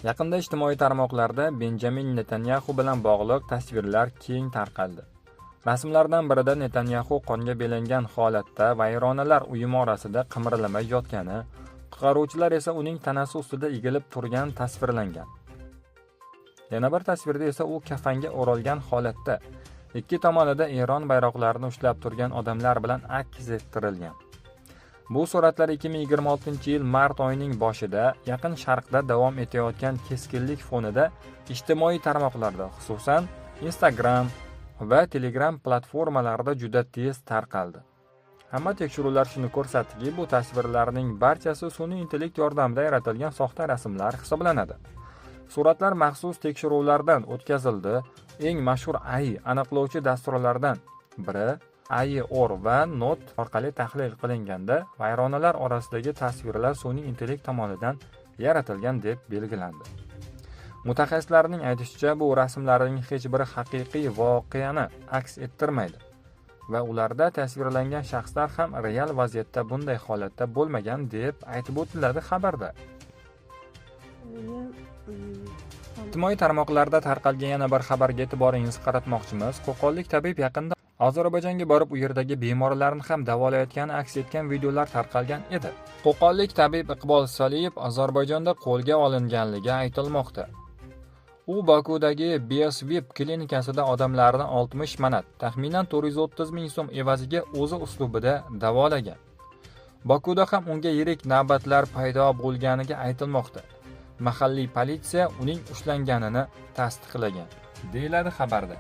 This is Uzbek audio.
Yaqinda ijtimoiy tarmoqlarda Benjamin Netanyaxu bilan bog'liq tasvirlar keng tarqaldi. Rasmlardan birida Netanyaxu qonga belangan holatda vayronalar uyumi orasida qimirlamay yotgani, qutqaruvchilar esa uning tanasi ustida egilib turgan tasvirlangan. Yana bir tasvirda esa u kafanga o'ralgan holatda, ikki tomonida Eron bayroqlarini ushlab turgan odamlar bilan aks ettirilgan. Bu suratlar 2026-yil mart oyining boshida Yaqin Sharqda davom etayotgan keskinlik fonida ijtimoiy tarmoqlarda, xususan Instagram va Telegram platformalarida juda tez tarqaldi. Hamma tekshiruvlar shuni ko'rsatdiki, bu tasvirlarning barchasi sun'iy intellekt yordamida yaratilgan soxta rasmlar hisoblanadi. Suratlar maxsus tekshiruvlardan o'tkazildi. Eng mashhur AI aniqlovchi dasturlardan biri AI-OR va Not orqali tahlil qilinganda vayronalar orasidagi tasvirlar sun'iy intellekt tomonidan yaratilgan deb belgilandi. Mutaxassislarning aytishicha, bu rasmlarning hech biri haqiqiy voqeani aks ettirmaydi va ularda tasvirlangan shaxslar ham real vaziyatda bunday holatda bo'lmagan deb aytib o'tiladi xabarda. Ijtimoiy tarmoqlarda tarqalgan yana bir xabarga e'tiboringizni qaratmoqchimiz. Qo'qonlik tabib yaqinda Ozarbayjonga borib, u yerdagi bemorlarni ham davolayotgani aks etgan videolar tarqalgan edi. Qo'qonlik tabib Iqbol Soliyev Ozarbayjonda qo'lga olinganligi aytilmoqda. U Bokudagi Biosvip klinikasida odamlarni 60 manat, taxminan 430 ming so'm evaziga o'zi uslubida davolagan. Bokuda ham unga yirik navbatlar paydo bo'lganiga aytilmoqda. Mahalliy politsiya uning ushlanganini tasdiqlagan, deyiladi xabarda.